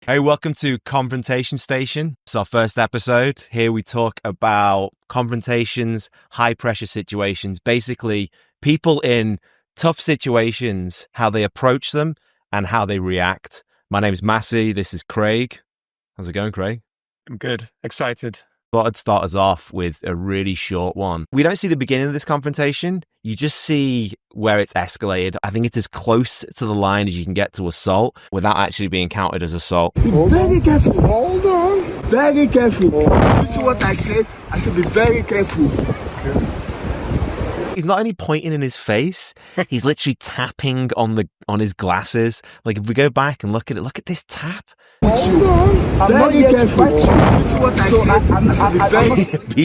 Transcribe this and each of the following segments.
Hey, welcome to Confrontation Station. It's our first episode. Here we talk about confrontations, high pressure situations, basically people in tough situations, how they approach them and how they react. My name is Massey. This is Craig. How's it going, Craig? I'm good. Excited. Thought I'd start us off with a really short one. We don't see the beginning of this confrontation. You just see where it's escalated. I think it's as close to the line as you can get to assault without actually being counted as assault. Be very careful. Hold on. Very careful. This is what I said. I said be very careful. He's not only pointing in his face, he's literally tapping on his glasses. Like if we go back and look at it, look at this tap. Hold on. Very careful. This is what I said. I said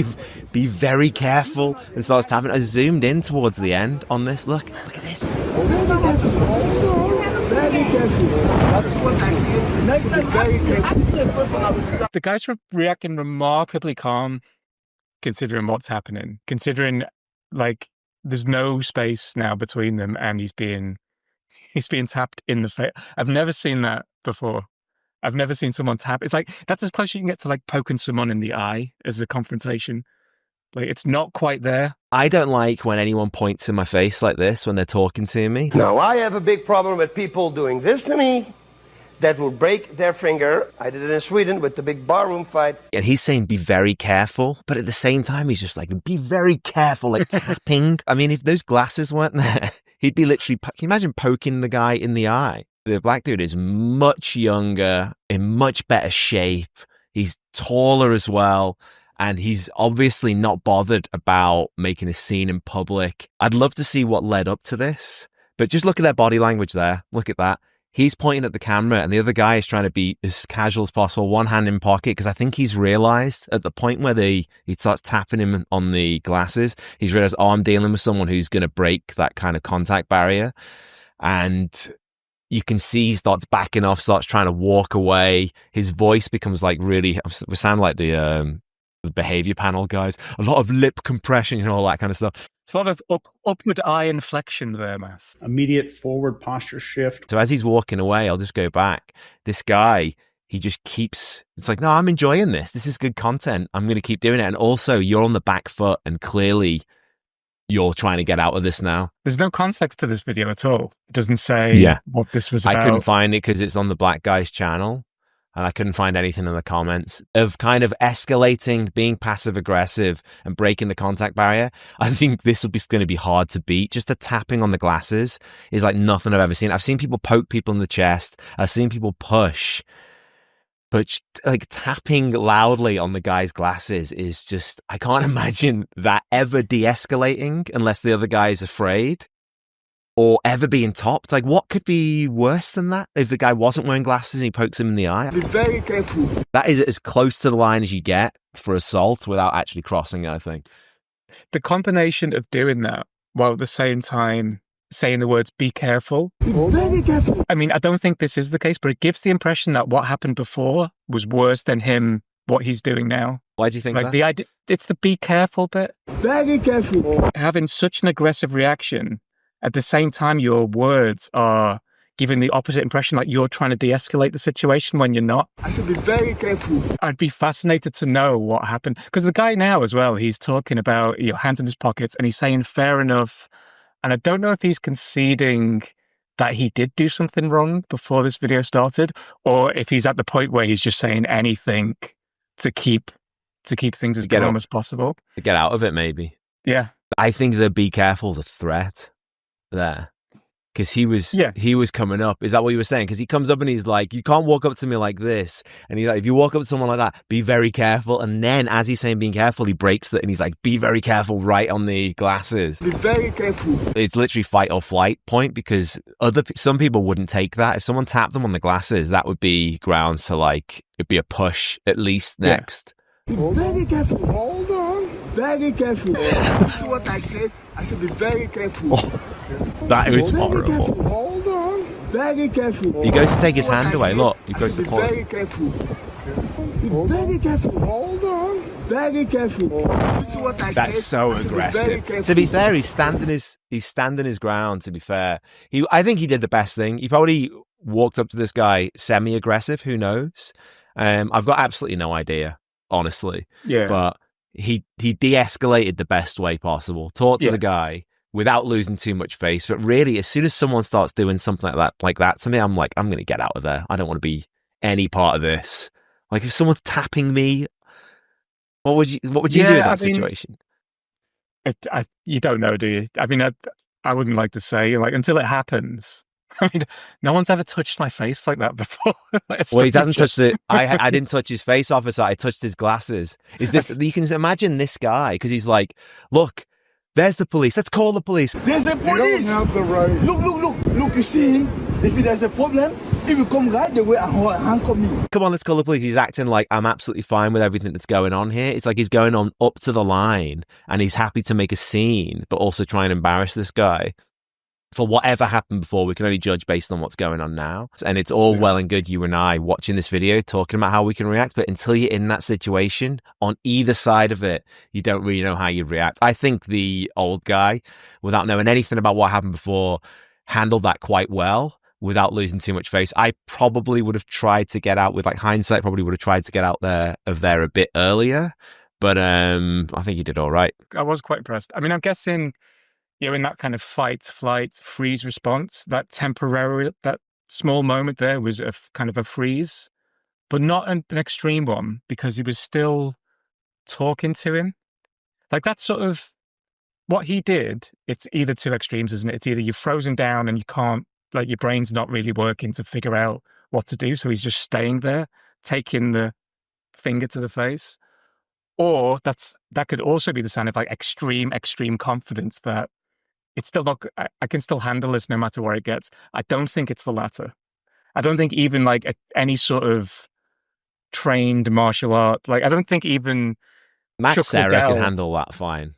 be very careful. And starts tapping. I zoomed in towards the end on this. Look at this. Very careful. Hold on. Very careful. That's what I said. I said be very careful. The guys are reacting remarkably calm, considering what's happening. Considering, like, there's no space now between them, and he's being tapped in the face. I've never seen that before. I've never seen someone tap. It's like that's as close as you can get to like poking someone in the eye as a confrontation. Like it's not quite there. I don't like when anyone points in my face like this when they're talking to me. Now, I have a big problem with people doing this to me that will break their finger. I did it in Sweden with the big barroom fight. And he's saying, be very careful. But at the same time, he's just like, be very careful, like tapping. I mean, if those glasses weren't there, he'd be literally, can you imagine poking the guy in the eye? The black dude is much younger, in much better shape. He's taller as well. And he's obviously not bothered about making a scene in public. I'd love to see what led up to this. But just look at their body language there. Look at that. He's pointing at the camera and the other guy is trying to be as casual as possible, one hand in pocket, because I think he's realized at the point where he starts tapping him on the glasses, he's realized, oh, I'm dealing with someone who's going to break that kind of contact barrier. And you can see he starts backing off, starts trying to walk away. His voice becomes like really, we sound like the behavior panel guys, a lot of lip compression and all that kind of stuff. It's a lot of upward eye inflection there, Mass. Immediate forward posture shift. So as he's walking away, I'll just go back. This guy, he just keeps, it's like, no, I'm enjoying this. This is good content. I'm going to keep doing it. And also, you're on the back foot and clearly you're trying to get out of this now. There's no context to this video at all. It doesn't say what this was about. I couldn't find it because it's on the black guy's channel. And I couldn't find anything in the comments of kind of escalating, being passive aggressive and breaking the contact barrier. I think this will be going to be hard to beat. Just the tapping on the glasses is like nothing I've ever seen. I've seen people poke people in the chest. I've seen people push. But like tapping loudly on the guy's glasses is just, I can't imagine that ever de-escalating unless the other guy is afraid. Or ever being topped. Like, what could be worse than that if the guy wasn't wearing glasses and he pokes him in the eye? Be very careful. That is as close to the line as you get for assault without actually crossing it, I think. The combination of doing that while at the same time saying the words, be careful. Be very careful. I mean, I don't think this is the case, but it gives the impression that what happened before was worse than what he's doing now. Why do you think like that? The idea, it's the be careful bit. Very careful. Having such an aggressive reaction, at the same time, your words are giving the opposite impression, like you're trying to de-escalate the situation when you're not. I said be very careful. I'd be fascinated to know what happened. Because the guy now as well, he's talking about hands in his pockets and he's saying fair enough. And I don't know if he's conceding that he did do something wrong before this video started, or if he's at the point where he's just saying anything to keep things as calm as possible. To get out of it, maybe. Yeah. I think the be careful is a threat there. Because he was coming up. Is that what you were saying? Because he comes up and he's like, you can't walk up to me like this. And he's like, if you walk up to someone like that, be very careful. And then as he's saying being careful, he breaks it and he's like, be very careful right on the glasses. Be very careful. It's literally fight or flight point because some people wouldn't take that. If someone tapped them on the glasses, that would be grounds to like, it'd be a push at least next. Be very careful. Hold on. Very careful. This is what I said. I said be very careful. That was very horrible. Careful. Hold on. Very careful. He goes to take his hand away. Look, he goes to be pause. very careful. Be very careful. Hold on. Very careful. This is what I said. That's so aggressive. To be fair, he's standing his ground. To be fair, I think he did the best thing. He probably walked up to this guy semi-aggressive. Who knows? I've got absolutely no idea, honestly. Yeah. But he de-escalated the best way possible. Talked to the guy without losing too much face. But really, as soon as someone starts doing something like that to me, I'm like, I'm going to get out of there. I don't want to be any part of this. Like, if someone's tapping me, what would you do in that situation? You don't know, do you? I mean, I wouldn't like to say, like, until it happens. I mean, no one's ever touched my face like that before. Well, he doesn't touch it. I didn't touch his face, officer. I touched his glasses. Is this? You can imagine this guy, because he's like, look, there's the police. Let's call the police. There's the police. You don't have the right. Look. You see him? If there's a problem, he will come right the way and handcuff me. Come on, let's call the police. He's acting like I'm absolutely fine with everything that's going on here. It's like he's going on up to the line and he's happy to make a scene, but also try and embarrass this guy. For whatever happened before, we can only judge based on what's going on now. And it's all well and good, you and I watching this video, talking about how we can react. But until you're in that situation, on either side of it, you don't really know how you'd react. I think the old guy, without knowing anything about what happened before, handled that quite well without losing too much face. I probably would have tried to get out, with like hindsight, probably would have tried to get out of there a bit earlier. But I think he did all right. I was quite impressed. I mean, I'm guessing, in that kind of fight, flight, freeze response, that small moment there was kind of a freeze, but not an extreme one, because he was still talking to him. Like, that's sort of what he did. It's either two extremes, isn't it? It's either you're frozen down and you can't, like, your brain's not really working to figure out what to do. So he's just staying there, taking the finger to the face. Or that could also be the sign of like extreme confidence that it's still not, I can still handle this no matter where it gets. I don't think it's the latter. I don't think even like any sort of trained martial art, like I don't think even Matt Serra can handle that fine.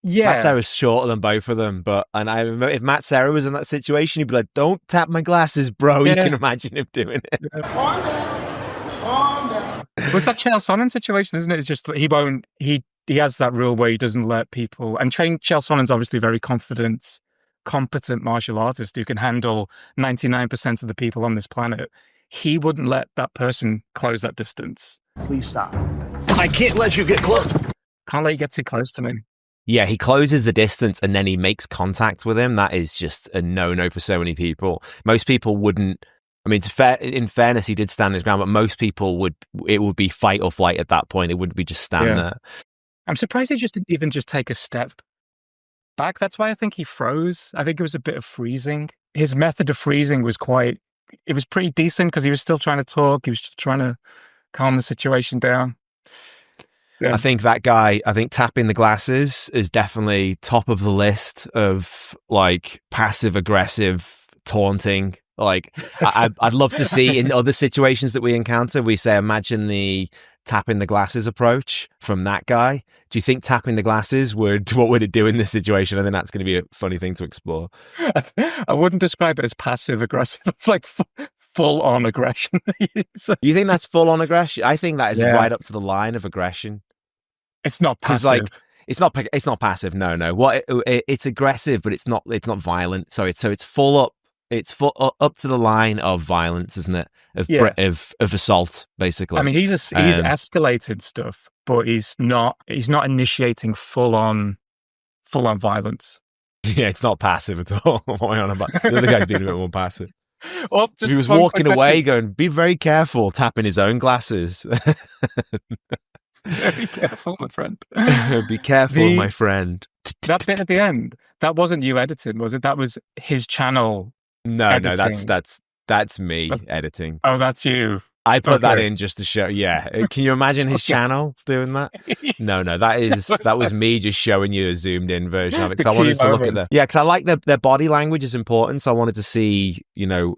Yeah. Matt Serra's shorter than both of them, and I remember if Matt Serra was in that situation, he'd be like, don't tap my glasses, bro. Yeah. You can imagine him doing it. Yeah. Calm down. Was that Chael Sonnen situation, isn't it? It's just that he has that rule where he doesn't let people, and Chael Sonnen's obviously a very competent martial artist who can handle 99% of the people on this planet. He wouldn't let that person close that distance. Please stop. I can't let you get close. Can't let you get too close to me. Yeah, he closes the distance and then he makes contact with him. That is just a no-no for so many people. Most people wouldn't. I mean, in fairness, he did stand his ground, but most people it would be fight or flight at that point. It wouldn't be just stand there. I'm surprised he didn't even take a step back. That's why I think he froze. I think it was a bit of freezing. His method of freezing was it was pretty decent because he was still trying to talk. He was just trying to calm the situation down. Yeah. I think tapping the glasses is definitely top of the list of like passive aggressive taunting. Like I'd love to see in other situations that we encounter, we say, imagine the tapping the glasses approach from that guy. Do you think tapping the glasses what would it do in this situation? I think that's going to be a funny thing to explore. I wouldn't describe it as passive aggressive. It's like full on aggression. You think that's full on aggression? I think that is right up to the line of aggression. It's not passive. Like, it's not passive. No. What it's aggressive, but it's not violent. So it's full up. It's up to the line of violence, isn't it? Of assault, basically. I mean, he's escalated stuff, but he's not initiating full on violence. Yeah, it's not passive at all. What am I on about? The other guy's being a bit more passive. Well, just he was walking away, going, "Be very careful," tapping his own glasses. Very careful, my friend. Be careful, my friend. That bit at the end, that wasn't you editing, was it? That was his channel. No, that's me editing. Oh, that's you. I put that in just to show. Yeah, can you imagine his channel doing that? No, that was me just showing you a zoomed in version of it because I wanted to look at because I like their body language is important, so I wanted to see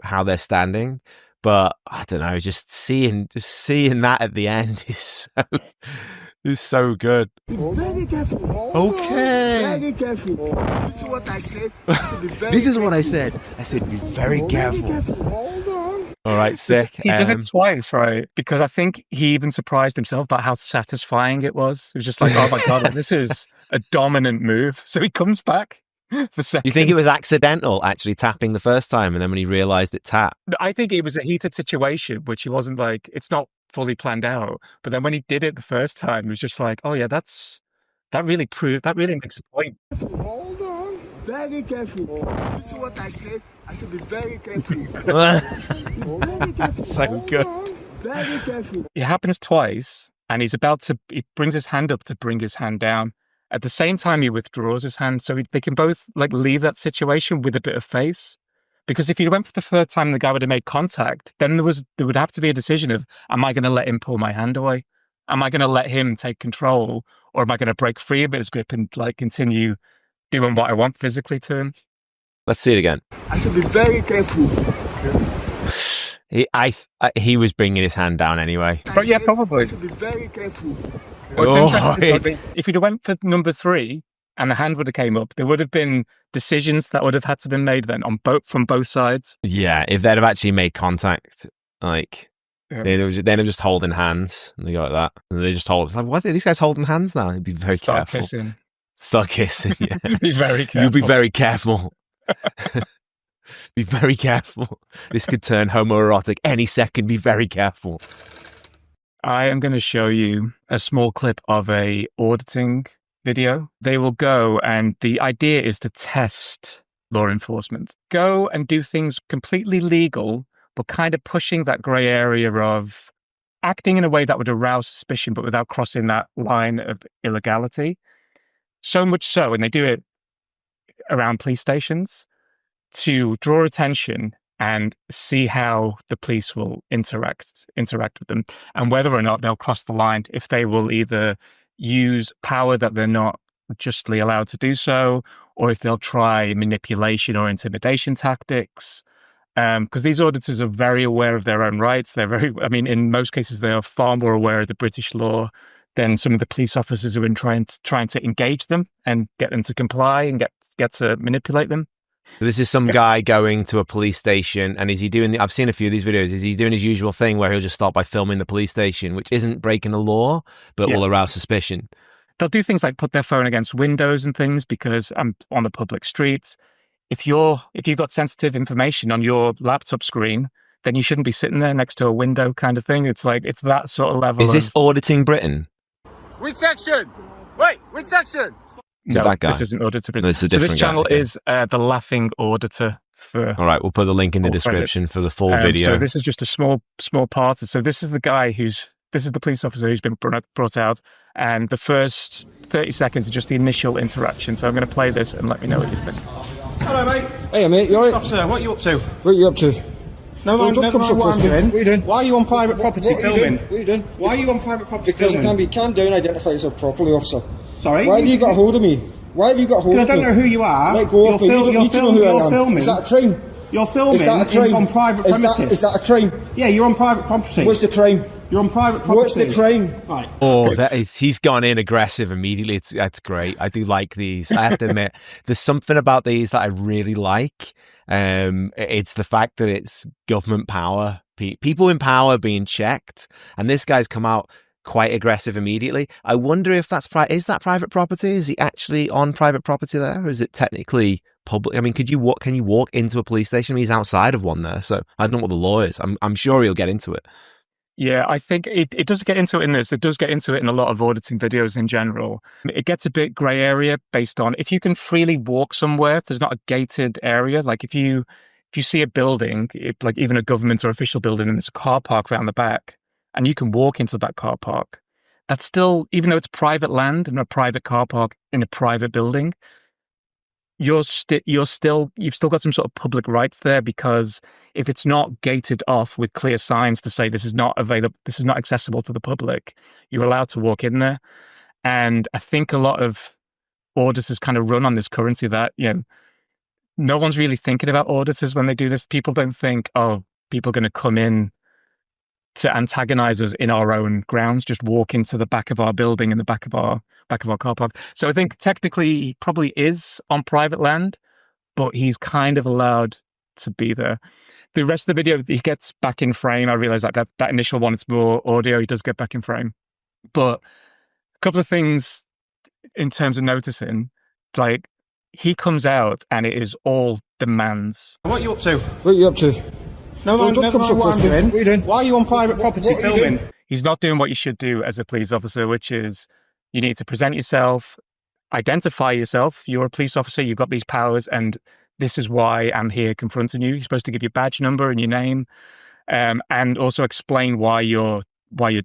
how they're standing. But I don't know, just seeing that at the end is so good. Very careful. Okay. Very careful. This is what I said. This is what I said. I said be very careful. Hold on. All right, sick. He does it twice, right? Because I think he even surprised himself about how satisfying it was. It was just like, oh my God, this is a dominant move. So he comes back for seconds. Do you think it was accidental, actually tapping the first time, and then when he realised it tapped? I think it was a heated situation, which he wasn't like, it's not fully planned out. But then when he did it the first time, it was just like, oh yeah, that really makes a point. Hold on. Very careful. This is what I said. I should be very careful. Very careful. So Hold good. on. Very careful. It happens twice, and he brings his hand up to bring his hand down. At the same time, he withdraws his hand, so they can both like leave that situation with a bit of face. Because if he went for the third time and the guy would have made contact, then there would have to be a decision of, am I going to let him pull my hand away? Am I going to let him take control? Or am I going to break free of his grip and like continue doing what I want physically to him? Let's see it again. I should be very careful. He was bringing his hand down anyway. But yeah, probably. I should be very careful. What's interesting, it's- if he'd have went for number 3 and the hand would have came up, there would have been decisions that would have had to be made then from both sides. Yeah, if they'd have actually made contact, like Yeah. they'd have just holding hands, and they go like that, and they just hold. Like, what are these guys holding hands now? You'd be very Start careful. kissing. Start kissing. Yeah, Be very careful. you'll be very careful. Be very careful. This could turn homoerotic any second. Be very careful. I am going to show you a small clip of a auditing video. They will go, and the idea is to test law enforcement. Go and do things completely legal, but kind of pushing that grey area of acting in a way that would arouse suspicion, but without crossing that line of illegality. So much so, and they do it around police stations to draw attention and see how the police will interact with them, and whether or not they'll cross the line, if they will either use power that they're not justly allowed to do so, or if they'll try manipulation or intimidation tactics. Because these auditors are very aware of their own rights. In most cases, they are far more aware of the British law than some of the police officers who are trying to engage them and get them to comply and get to manipulate them. So this is some guy going to a police station, and is he doing? I've seen a few of these videos. Is he doing his usual thing where he'll just start by filming the police station, which isn't breaking the law, but will arouse suspicion? They'll do things like put their phone against windows and things, because I'm on the public streets. If you've got sensitive information on your laptop screen, then you shouldn't be sitting there next to a window, kind of thing. It's like, it's that sort of level. Is this auditing Britain? Which section? Wait, which section? No, that guy? this isn't Auditor Britain. No, it's a So this different guy, channel okay. is the Laughing Auditor. All right, we'll put the link in the Full credit. description for the full video. So this is just a small part. So this is the guy this is the police officer who's been brought out, and the first 30 seconds are just the initial interaction. So I'm going to play this and let me know what you think. Hello, mate. Hey mate, you alright? Officer, what are you up to? What are you up to? No, Well, don't never come so mind what close I'm to me. doing. What are you doing? Why are you on private property What are you filming? doing? What are you doing? Why are you on private property Because filming? you calm down, identify yourself properly, officer. Sorry? Why have you got hold of me? Why have you got hold I of me? don't know who you are. Let go of me. You don't need to know who I You're am. filming. Is that a crime? You're filming Is that a crime? on private Is premises. Is that a crime? Yeah, you're on private property. What's the crime? You're on private property. What's the crime? Right. Oh, he's gone in aggressive immediately. That's great. I do like these. I have to admit, there's something about these that I really like. It's the fact that it's government power, people in power being checked, and this guy's come out quite aggressive immediately. I wonder if is that private property? Is he actually on private property there, or is it technically public? I mean, can you walk into a police station? I mean, he's outside of one there, so I don't know what the law is. I'm sure he'll get into it. Yeah, I think it does get into it in this. It does get into it in a lot of auditing videos in general. It gets a bit grey area based on if you can freely walk somewhere, if there's not a gated area. Like if you see a building, like even a government or official building, and there's a car park around the back, and you can walk into that car park, that's still, even though it's private land and a private car park in a private building, you've still got some sort of public rights there, because if it's not gated off with clear signs to say this is not available, this is not accessible to the public, you're allowed to walk in there. And I think a lot of auditors kind of run on this currency that, no one's really thinking about auditors when they do this. People don't think, oh, people are going to come in to antagonize us in our own grounds, just walk into the back of our building, in the back of our car park. So I think technically he probably is on private land, but he's kind of allowed to be there. The rest of the video, he gets back in frame. I realize that initial one, it's more audio. He does get back in frame. But a couple of things in terms of noticing, like he comes out and it is all demands. What are you up to? What are you up to? No, Don't never come so mind what close I'm to me. doing. What are you doing? Why are you on private property what are you filming? doing? He's not doing what you should do as a police officer, which is you need to present yourself, identify yourself. You're a police officer, you've got these powers, and this is why I'm here confronting you. You're supposed to give your badge number and your name, and also explain why you're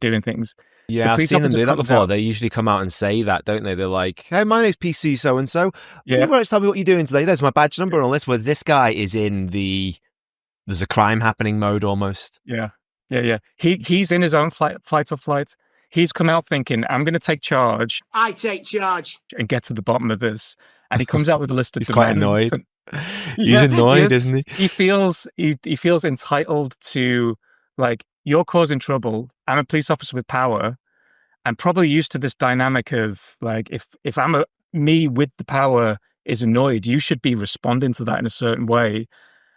doing things. Yeah, I've seen them do that before. They usually come out and say that, don't they? They're like, hey, my name's PC so-and-so. Yeah. You won't tell me what you're doing today. There's my badge number and all this, where this guy is in there's a crime happening mode almost. Yeah. He's in his own fight or flight. He's come out thinking, I'm going to take charge. I take charge. And get to the bottom of this. And he comes out with a list of He's quite demands. annoyed. He's annoyed, isn't he? He feels entitled to, like, you're causing trouble. I'm a police officer with power. I'm probably used to this dynamic of, like, if me with the power is annoyed, you should be responding to that in a certain way.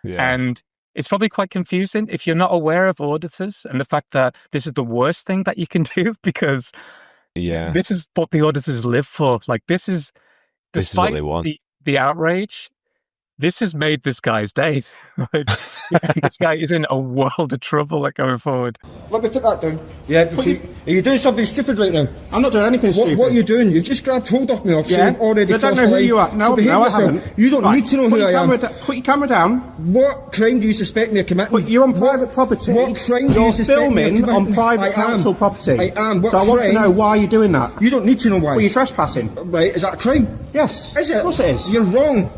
Yeah. And it's probably quite confusing if you're not aware of auditors and the fact that this is the worst thing that you can do, because this is what the auditors live for. Like, despite what they want. The outrage, this has made this guy's day. Like, this guy is in a world of trouble going forward. Let me put that down. Yeah, are you doing something stupid right now? I'm not doing anything stupid. What are you doing? You've just grabbed hold of me, officer. Yeah. You've already I don't crossed know the who line. you are. No, So behave I yourself. haven't. You don't need to know who I am. Put your camera down. What crime do you suspect me of committing? You're on private property. What crime do you You're suspect me of filming committing? on private council property. I am. What so I want to crime? know why you're doing that. You don't need to know why. Well, you're trespassing. Right, is that a crime? Yes. Is it? Of course it is. You're wrong.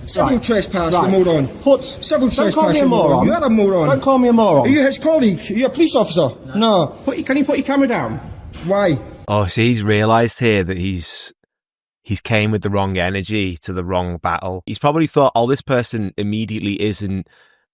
Civil Right. trespass, Right. you moron. Civil Don't trespass, call me a you moron. You are a moron. Don't call me a moron. Are you his colleague? Are you a police officer? No. Can you put your camera down? Why? Oh, so he's realised here that he's came with the wrong energy to the wrong battle. He's probably thought, oh, this person immediately isn't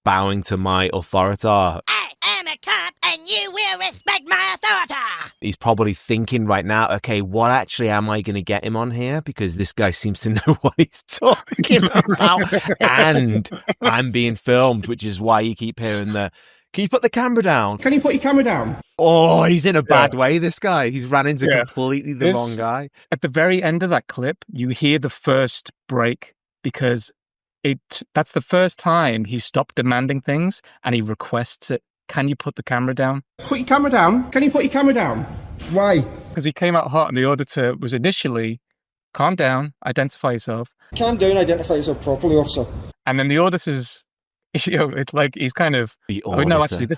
bowing to my authority. I am a cop and you will respect my authority. He's probably thinking right now, okay, what actually am I going to get him on here? Because this guy seems to know what he's talking about. And I'm being filmed, which is why you keep hearing can you put the camera down? Can you put your camera down? Oh, he's in a bad way, this guy. He's ran into completely the This- wrong guy. At the very end of that clip, you hear the first break because that's the first time he stopped demanding things and he requests it. Can you put the camera down? Put your camera down. Can you put your camera down? Why? Because he came out hot and the auditor was initially, calm down, identify yourself. Calm down, identify yourself properly, officer. And then the auditor's, it's like he's kind of, The oh no, auditor. actually,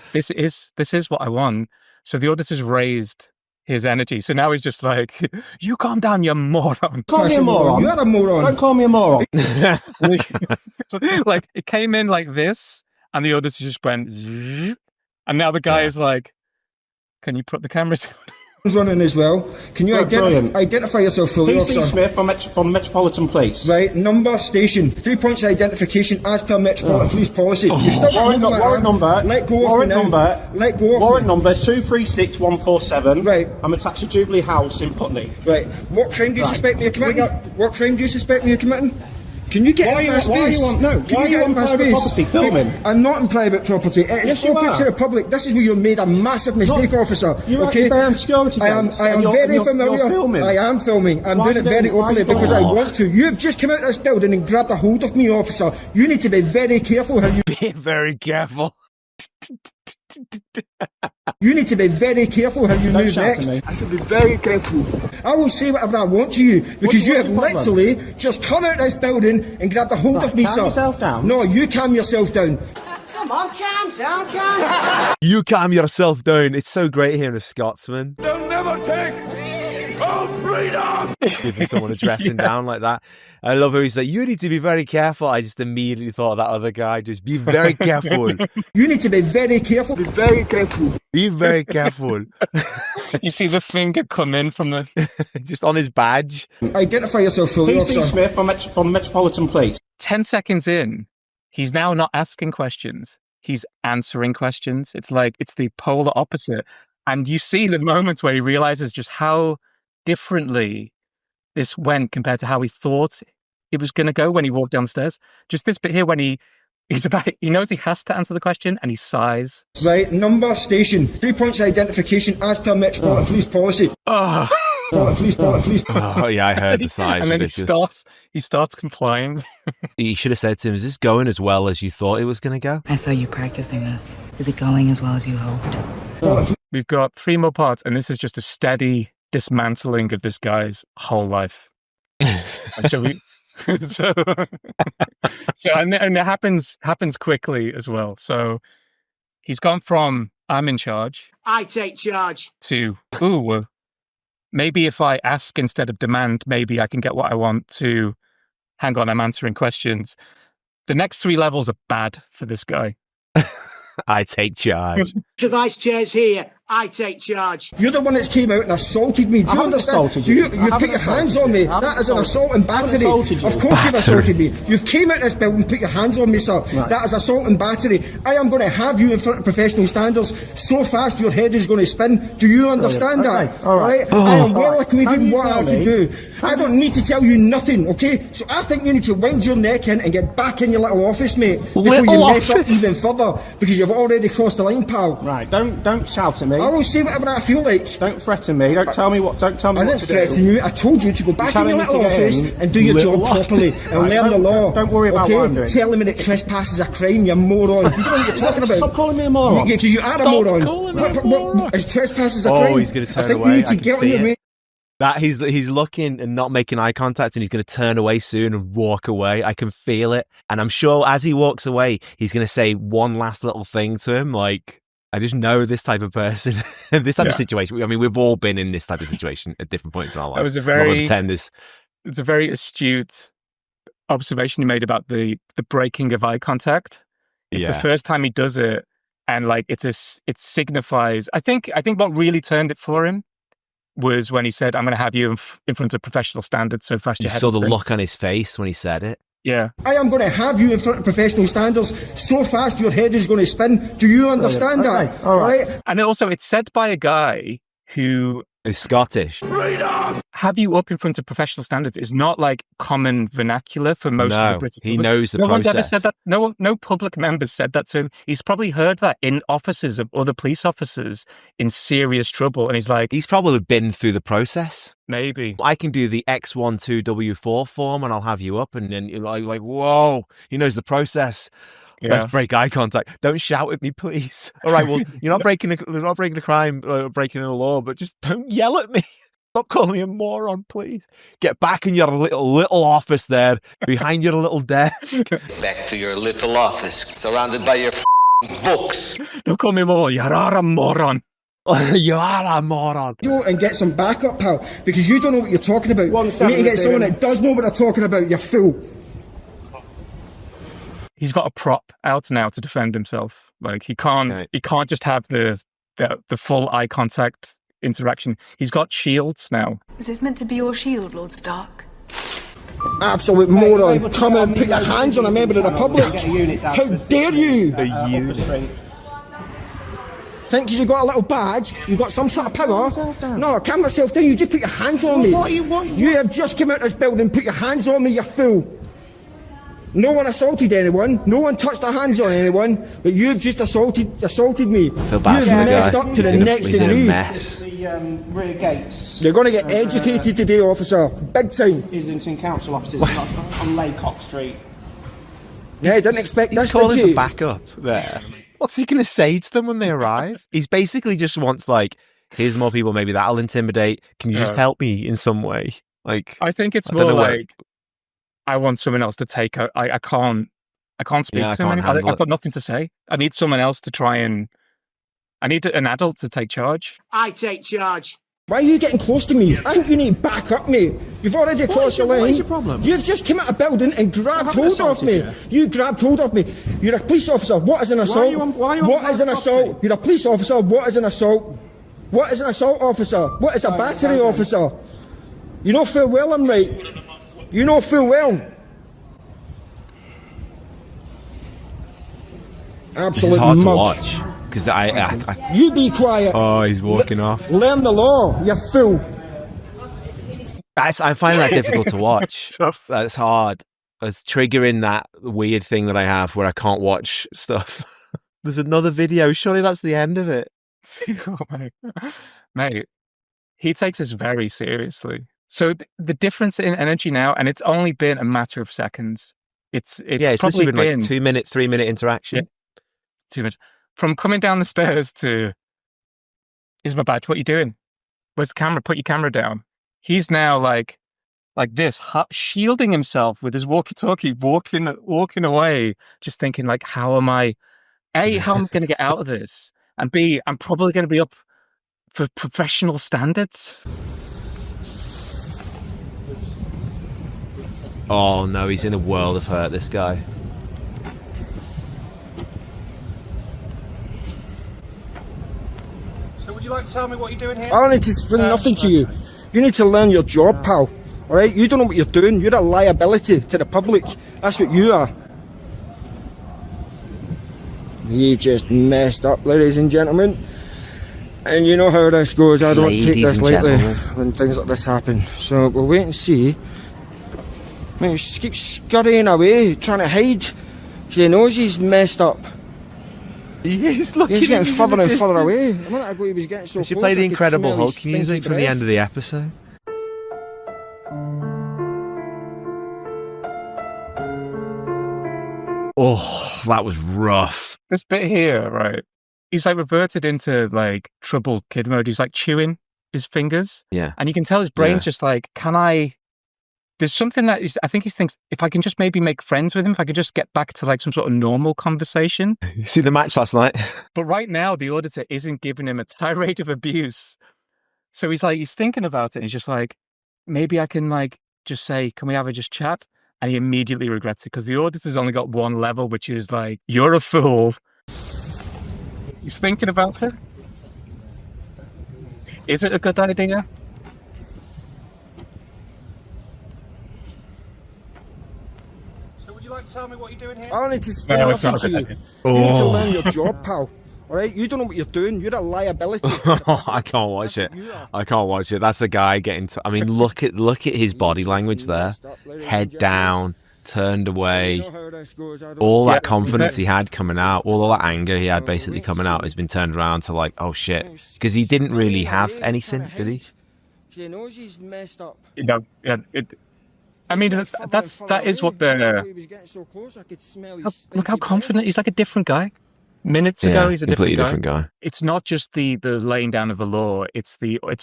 this is what I want. So the auditor's raised his energy. So now he's just like, you calm down, you moron. Call me a moron. You are a moron. Don't call me a moron. Like, it came in like this, and the auditor just went, zzz, and now the guy is like, can you put the camera down? Running as well. Can you Brilliant. identify yourself fully, PC officer? Smith from Metropolitan Police. Right, number, station. 3 points of identification as per Metropolitan Police policy. You still Warrant number. Let go Warrant of me now. number. Let go of Warrant me. number 236147. Right. I'm attached to Jubilee House in Putney. Right. What crime do you Right. suspect me of committing? What crime do you suspect me of committing? Can you get Why in are my you- space? why are you on- no, Can why you are you get on in my private space? property filming? I'm not in private property. It is Yes, you open are. to the public. This is where you made a massive mistake, officer. You're okay? at the security I am gates very and you're familiar. filming. I am filming. I'm Why doing are it you very doing- why are openly you doing because I that? want to. You've just come out of this building and grabbed a hold of me, officer. You need to be very careful how you. Be very careful. You need to be very careful how you Don't move shout next. to me. I should be very careful. I will say whatever I want to you because you what's have your problem? literally just come out of this building and grabbed a hold Right, of me, calm sir. yourself down. No, you calm yourself down. Come on, calm down, calm down. You calm yourself down. It's so great hearing a Scotsman. They'll never take our freedom! Giving someone a dressing down like that. I love how he's like, you need to be very careful. I just immediately thought of that other guy. Just be very careful. You need to be very careful. Be very careful. Be very careful. You see the finger come in from the... Just on his badge. Identify yourself fully, PC officer. Smith from Metropolitan Police. 10 seconds in, he's now not asking questions. He's answering questions. It's like, it's the polar opposite. And you see the moments where he realizes just how differently this went compared to how he thought it was going to go when he walked downstairs. Just this bit here when he knows he has to answer the question and he sighs. Right, number, station. 3 points of identification as per Metropolitan Police policy. Oh, Police. Oh, yeah, I heard the signs. And then he starts complying. You should have said to him, is this going as well as you thought it was going to go? I saw you practicing this. Is it going as well as you hoped? We've got 3 more parts, and this is just a steady dismantling of this guy's whole life. So and it happens quickly as well. So he's gone from I'm in charge, I take charge, to maybe if I ask instead of demand, maybe I can get what I want, to hang on, I'm answering questions. The next 3 levels are bad for this guy. I take charge. The vice chair's here, I take charge. You're the one that's came out and assaulted me. Do you understand? You put your hands on me. That is an assault and battery. Of course you've assaulted me. You've came out of this building and put your hands on me, sir. Right. That is assault and battery. I am going to have you in front of professional standards so fast your head is going to spin. Do you understand that? All right. I am well acquainted with what I can do. I don't need to tell you nothing, okay? So I think you need to wind your neck in and get back in your little office, mate, before you mess up even further, because you've already crossed the line, pal. Right, don't shout at me. I will say whatever I feel like. Don't threaten me. Don't tell me what to do. I didn't threaten you. I told you to go back in your little office and do your job properly and learn the law. Don't worry about what I'm doing. Telling me that trespass is a crime, you moron. You don't know what you're talking about. Stop calling me a moron. Because you are a moron. What is trespass is a crime? Oh, he's going to turn I think away. You need to get on your way. That he's looking and not making eye contact, and he's going to turn away soon and walk away. I can feel it. And I'm sure as he walks away, he's going to say one last little thing to him. Like, I just know this type of person, this type of situation. I mean, we've all been in this type of situation at different points in our life. It's a very astute observation you made about the breaking of eye contact. It's the first time he does it. And like, it signifies, I think what really turned it for him was when he said, I'm going to have you in front of professional standards so fast your head saw the look on his face when he said it. Yeah. I am going to have you in front of professional standards so fast your head is going to spin. Do you understand that? Okay. All right. And also, it's said by a guy who is Scottish. Freedom! Have you up in front of professional standards is not like common vernacular for most of the British public. He knows the process. No one's ever said that. No public members said that to him. He's probably heard that in offices of other police officers in serious trouble. And he's like... He's probably been through the process. Maybe. I can do the X12W4 form and I'll have you up. And then you're like, whoa, he knows the process. Yeah. Let's break eye contact. Don't shout at me, please. All right, well, you're not breaking a crime, breaking a law, but just don't yell at me. Stop calling me a moron, please. Get back in your little office there, behind your little desk. Back to your little office, surrounded by your books. Don't call me a moron. You are a moron. You are a moron. Go and get some backup, pal, because you don't know what you're talking about. You need to get someone that does know what they're talking about, you fool. He's got a prop out now to defend himself. Like he can't just have the full eye contact interaction. He's got shields now. Is this meant to be your shield, Lord Stark? Absolute moron. Come and put your hands on a member of the public. How dare you? A unit. Think you got a little badge? You got some sort of power? No, calm yourself down. You just put your hands on me. You have just come out of this building and put your hands on me, you fool. No one assaulted anyone. No one touched their hands on anyone. But you've just assaulted me. I feel bad you've for the messed guy. up to the next degree. The rear gates. You're going to get educated today, officer. Big time. Islington Council offices on Laycock Street. Yeah, I didn't expect this, He's calling did you? for backup there. What's he going to say to them when they arrive? He's basically just wants like, here's more people. Maybe that'll intimidate. Can you just help me in some way? Like, I think it's more like, I want someone else to take out. I can't speak to him. I've got nothing to say. I need someone else to try and. I need an adult to take charge. I take charge. Why are you getting close to me? I think you need to back up me. You've already crossed your line. What is your problem? You've just come out of a building and grabbed hold of me. You grabbed hold of me. You're a police officer. What is an assault? What is an assault? You're a police officer. What is an assault? What is an assault officer? What is a battery officer? You know full well I'm right. You know full well. Absolute It's hard mug. to watch because I. You be quiet. Oh, he's walking off. Learn the law, you fool. I find that difficult to watch. That's hard. It's triggering that weird thing that I have where I can't watch stuff. There's another video. Surely that's the end of it. Mate, he takes this very seriously. So the difference in energy now, and it's only been a matter of seconds. It's probably been like 2 minute, 3 minute interaction. Yeah, 2 minutes. From coming down the stairs to, "Here's my badge. What are you doing? Where's the camera? Put your camera down." He's now like this, shielding himself with his walkie-talkie, walking away, just thinking like, how am I going to get out of this? And B, I'm probably going to be up for professional standards. Oh no, he's in a world of hurt, this guy. So would you like to tell me what you're doing here? I don't need to explain nothing to you. You need to learn your job, pal. All right? You don't know what you're doing. You're a liability to the public. That's what you are. You just messed up, ladies and gentlemen. And you know how this goes. I don't take this lightly when things like this happen. So we'll wait and see. He keeps scurrying away, trying to hide. He knows he's messed up. He is looking. He's getting further and further away. A minute ago he was getting so close. Should play the Incredible Hulk music from the end of the episode. Oh, that was rough. This bit here, right? He's like reverted into like troubled kid mode. He's like chewing his fingers. Yeah. And you can tell his brain's just like, there's something that I think he thinks, if I can just maybe make friends with him, if I could just get back to like some sort of normal conversation. You see the match last night? But right now, the auditor isn't giving him a tirade of abuse. So he's thinking about it. And he's just like, maybe I can like just say, can we have a just chat? And he immediately regrets it because the auditor's only got one level, which is like, you're a fool. He's thinking about it. Is it a good idea? So would you like to tell me what you're doing here? I don't need to explain nothing to you. You need to learn your job, pal. All right? You don't know what you're doing. You're a liability. I can't watch it. I can't watch it. That's a guy getting... I mean, look at his body language there. Head down, turned away. All that confidence he had coming out, all that anger he had basically coming out has been turned around to like, oh shit. Because he didn't really have anything, did he? He knows he's messed up. Yeah, I mean, that is what the... Look how confident. He's like a different guy. Minutes ago, he's a different guy. It's not just the laying down of the law. It's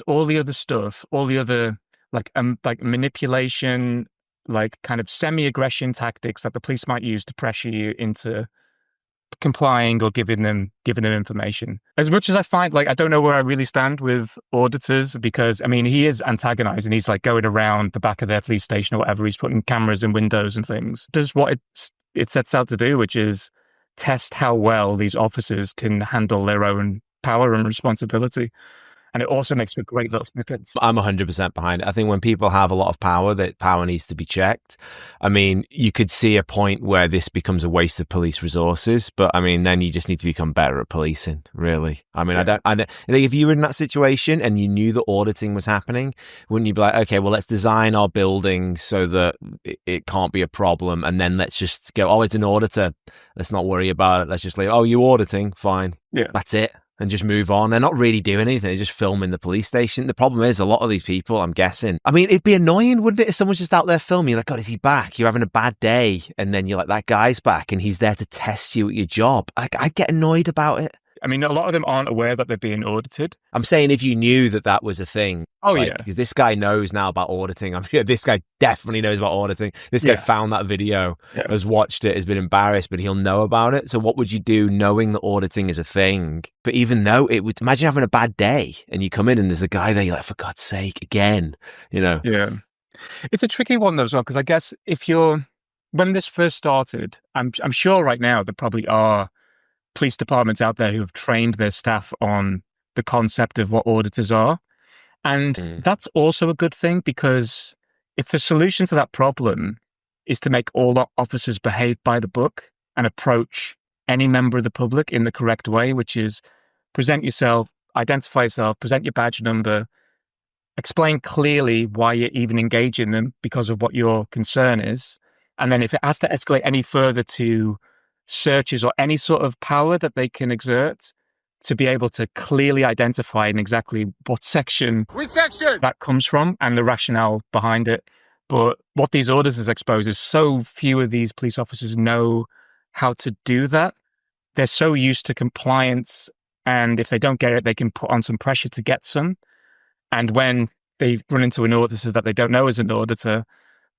all the other stuff, all the other like manipulation, like kind of semi-aggression tactics that the police might use to pressure you into complying or giving them information. As much as I find, like, I don't know where I really stand with auditors because, I mean, he is antagonizing. He's like going around the back of their police station or whatever. He's putting cameras in windows and things. Does what it sets out to do, which is test how well these officers can handle their own power and responsibility. And it also makes for great little snippets. I'm 100% behind it. I think when people have a lot of power, that power needs to be checked. I mean, you could see a point where this becomes a waste of police resources, but I mean, then you just need to become better at policing, really. I mean, I think if you were in that situation and you knew that auditing was happening, wouldn't you be like, okay, well, let's design our building so that it can't be a problem. And then let's just go, oh, it's an auditor. Let's not worry about it. Let's just leave, oh, you auditing? Fine. Yeah. That's it. And just move on. They're not really doing anything. They're just filming the police station. The problem is a lot of these people, I'm guessing. I mean, it'd be annoying, wouldn't it, if someone's just out there filming? You're like, God, is he back? You're having a bad day. And then you're like, that guy's back and he's there to test you at your job. I get annoyed about it. I mean, a lot of them aren't aware that they're being audited. I'm saying if you knew that was a thing. Oh, yeah. Because this guy knows now about auditing. I'm sure this guy definitely knows about auditing. This guy found that video, has watched it, has been embarrassed, but he'll know about it. So what would you do knowing that auditing is a thing? But even though it would, imagine having a bad day and you come in and there's a guy there, you're like, for God's sake, again, you know? Yeah. It's a tricky one though as well, because I guess when this first started, I'm sure right now there probably are police departments out there who have trained their staff on the concept of what auditors are. And that's also a good thing, because if the solution to that problem is to make all officers behave by the book and approach any member of the public in the correct way, which is present yourself, identify yourself, present your badge number, explain clearly why you're even engaging them because of what your concern is. And then if it has to escalate any further to searches or any sort of power that they can exert, to be able to clearly identify in exactly what section that comes from and the rationale behind it. But what these orders has exposed is so few of these police officers know how to do that. They're so used to compliance, and if they don't get it, they can put on some pressure to get some. And when they run into an auditor that they don't know as an auditor,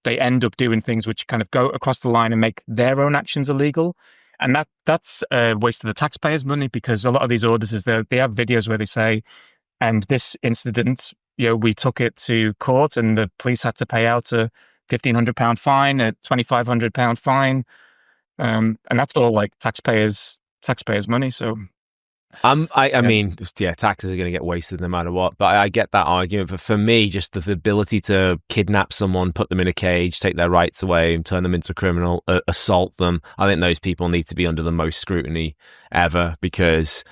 they end up doing things which kind of go across the line and make their own actions illegal. And that's a waste of the taxpayers' money, because a lot of these auditors, they have videos where they say, and this incident, we took it to court and the police had to pay out a £1,500 fine, a £2,500 fine. And that's all like taxpayers' money. So I mean, taxes are going to get wasted no matter what. But I get that argument. But for me, just the ability to kidnap someone, put them in a cage, take their rights away, and turn them into a criminal, assault them, I think those people need to be under the most scrutiny ever, because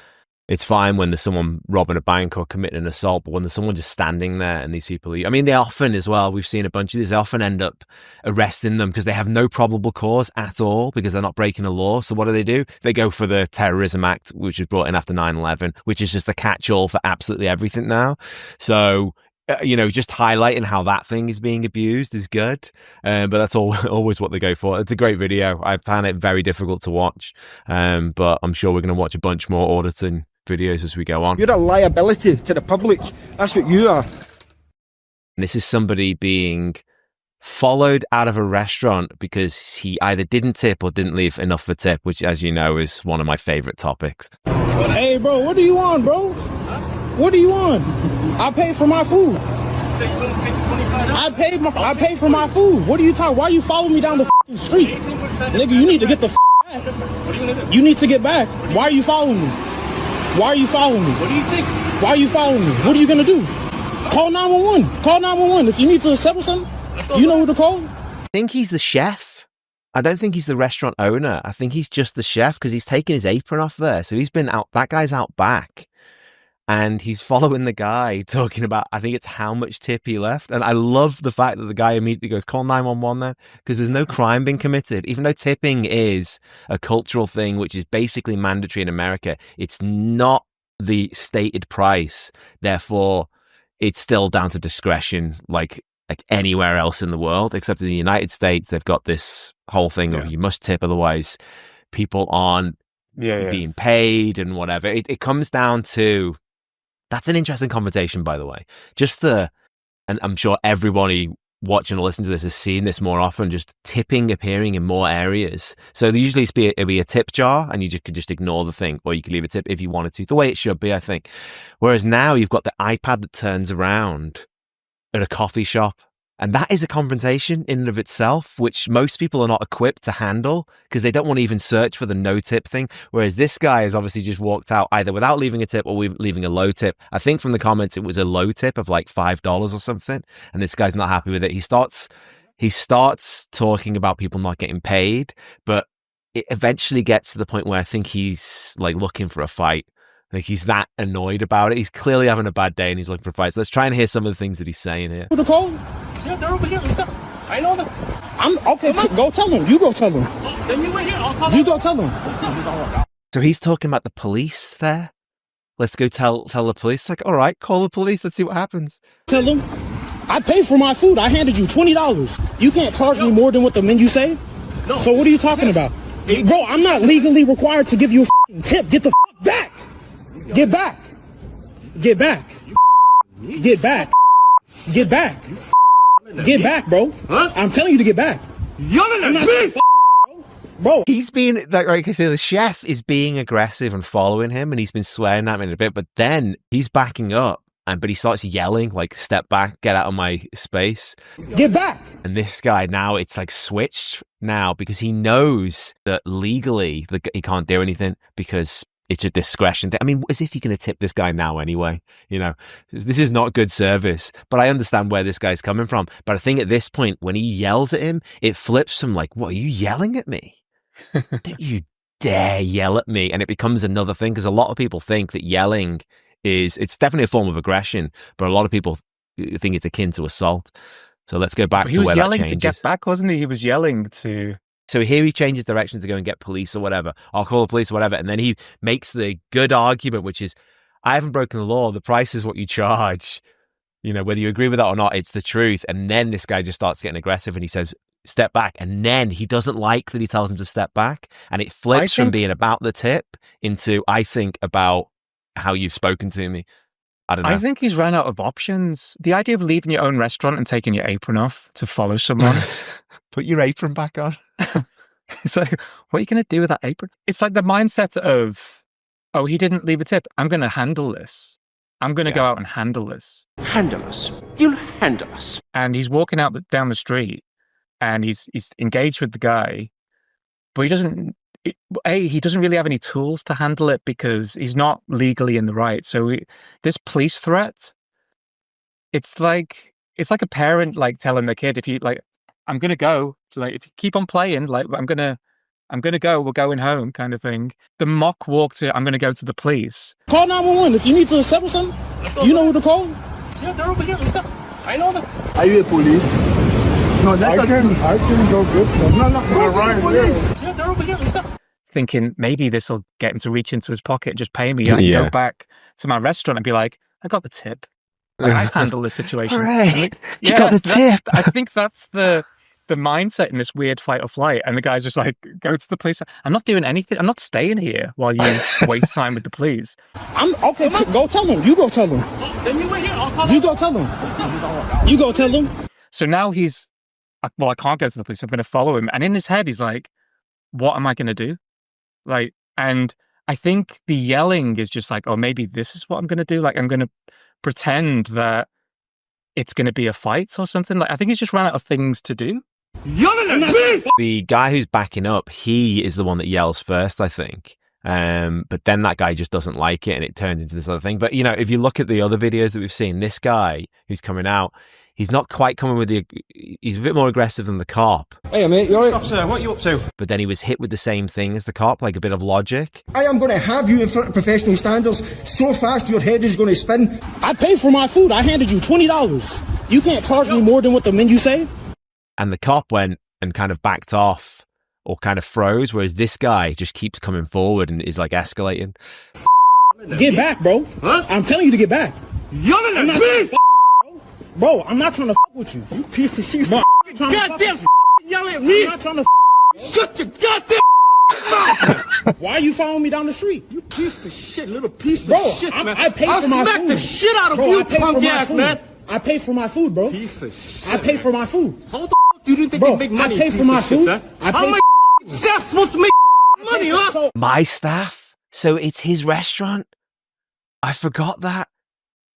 it's fine when there's someone robbing a bank or committing an assault, but when there's someone just standing there and these people, I mean, they often as well, we've seen a bunch of these, they often end up arresting them because they have no probable cause at all, because they're not breaking a law. So what do? They go for the Terrorism Act, which was brought in after 9/11, which is just a catch-all for absolutely everything now. So, just highlighting how that thing is being abused is good. But that's always what they go for. It's a great video. I found it very difficult to watch. But I'm sure we're going to watch a bunch more auditing videos as we go on. You're a liability to the public. That's what you are. This is somebody being followed out of a restaurant because he either didn't tip or didn't leave enough for tip, which, as you know, is one of my favorite topics. Hey, bro, what do you want, bro? What do you want? I paid for my food. I paid for my food. What are you talking? Why you following me down the street? Nigga, you need to get the back. You need to get back. Why are you following me? Why are you following me? What do you think? Why are you following me? What are you going to do? Call 911. Call 911. If you need to settle something, you know who to call. I think he's the chef. I don't think he's the restaurant owner. I think he's just the chef, because he's taken his apron off there. So he's been out, that guy's out back. And he's following the guy talking about, I think it's how much tip he left. And I love the fact that the guy immediately goes, call 911 then, because there's no crime being committed. Even though tipping is a cultural thing, which is basically mandatory in America, it's not the stated price. Therefore, it's still down to discretion, like anywhere else in the world, except in the United States, they've got this whole thing of you must tip, otherwise people aren't being paid and whatever. It comes down to, that's an interesting conversation, by the way. And I'm sure everybody watching or listening to this has seen this more often, just tipping appearing in more areas. So there usually it'd be a tip jar, and you could just ignore the thing, or you could leave a tip if you wanted to, the way it should be, I think. Whereas now you've got the iPad that turns around at a coffee shop. And that is a confrontation in and of itself, which most people are not equipped to handle, because they don't want to even search for the no tip thing. Whereas this guy has obviously just walked out either without leaving a tip or leaving a low tip. I think from the comments, it was a low tip of like $5 or something. And this guy's not happy with it. He starts talking about people not getting paid, but it eventually gets to the point where I think he's like looking for a fight. Like he's that annoyed about it. He's clearly having a bad day and he's looking for a fight. So let's try and hear some of the things that he's saying here. Who to call? Yeah, they're over here. Let's go. I know them. I'm okay. Go tell them. You go tell them. Then you wait here. I'll call You them. go tell them. So he's talking about the police there. Let's go tell the police. Like, all right, call the police. Let's see what happens. Tell them, I paid for my food. I handed you $20. You can't charge me more than what the menu say. No. So what are you talking about? Bro, I'm not legally required to give you a fucking tip. Get the back. Get back. Get back. Get back. Get back. Get back, bro. Huh? I'm telling you to get back. Yelling at me. Bro. He's been, like I say, the chef is being aggressive and following him, and he's been swearing at him in a bit, but then he's backing up, but he starts yelling, like, step back, get out of my space. Get back. And this guy now, it's like switched now, because he knows that legally he can't do anything because it's a discretion thing. I mean, as if you're going to tip this guy now anyway, this is not good service, but I understand where this guy's coming from. But I think at this point, when he yells at him, it flips from like, what, are you yelling at me? Don't you dare yell at me. And it becomes another thing, because a lot of people think that yelling it's definitely a form of aggression, but a lot of people think it's akin to assault. So let's go back to where that changes. He was yelling to get back, wasn't he? He was yelling to So here he changes direction to go and get police or whatever. I'll call the police or whatever. And then he makes the good argument, which is, I haven't broken the law. The price is what you charge. You know, whether you agree with that or not, it's the truth. And then this guy just starts getting aggressive and he says, step back. And then he doesn't like that he tells him to step back. And it flips from being about the tip into, I think, about how you've spoken to me. I don't know. I think he's run out of options. The idea of leaving your own restaurant and taking your apron off to follow someone. Put your apron back on. It's like, what are you going to do with that apron? It's like the mindset of, oh, he didn't leave a tip. I'm going to handle this. I'm going to go out and handle this. Handle us. You'll handle us. And he's walking out down the street and he's engaged with the guy, but he doesn't really have any tools to handle it because he's not legally in the right. So this police threat, it's like a parent like telling their kid, if you like, I'm going to go, like, if you keep on playing, like, I'm going to go, we're going home kind of thing. The mock walk to, I'm going to go to the police. Call 911 if you need to settle something. You know who to call? Yeah, they're over here. I know them. Are you a police? No, I can go good. No, go right police. Yeah, they're over here. Thinking maybe this will get him to reach into his pocket and just pay me. I can go back to my restaurant and be like, I got the tip. Like, I handled this situation. Right. You got the tip. I think that's the mindset in this weird fight or flight. And the guy's just like, go to the police. I'm not doing anything. I'm not staying here while you waste time with the police. I'm okay. Go tell them. You go tell them. Then you wait here. I'll call You go tell them. You go tell them. So now he's, well, I can't go to the police. I'm going to follow him. And in his head, he's like, what am I going to do? Like, and I think the yelling is just like, oh, maybe this is what I'm going to do. Like, I'm going to pretend that it's going to be a fight or something. Like, I think he's just run out of things to do. The guy who's backing up, he is the one that yells first, I think. But then that guy just doesn't like it and it turns into this other thing. But, you know, if you look at the other videos that we've seen, this guy who's coming out, he's not quite coming with he's a bit more aggressive than the cop. Hey, mate, you all right? Officer, what are you up to? But then he was hit with the same thing as the cop, like a bit of logic. I am going to have you in front of professional standards so fast your head is going to spin. I paid for my food. I handed you $20. You can't charge me more than what the menu say. And the cop went and kind of backed off or kind of froze, whereas this guy just keeps coming forward and is like escalating. Get back, bro. Huh? I'm telling you to get back. Yelling at me! Bro, I'm not trying to fuck with you. You piece of shit. Goddamn yelling at me! I'm not trying to Shut your goddamn mouth! Why are you following me down the street? You piece of shit, little piece Bro, of shit, man. I paid for my food. I'll smack the shit out of bro, you, punk ass, man. I pay for my food, bro. Piece of shit. I pay for my food. How the f*** you didn't think Bro, they make money? I pay for my food. How my staff supposed to make money, huh? My staff? So it's his restaurant? I forgot that.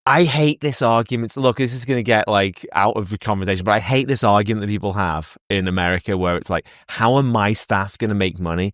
I hate this argument. Look, this is going to get like out of the conversation, but I hate this argument that people have in America where it's like, how are my staff going to make money?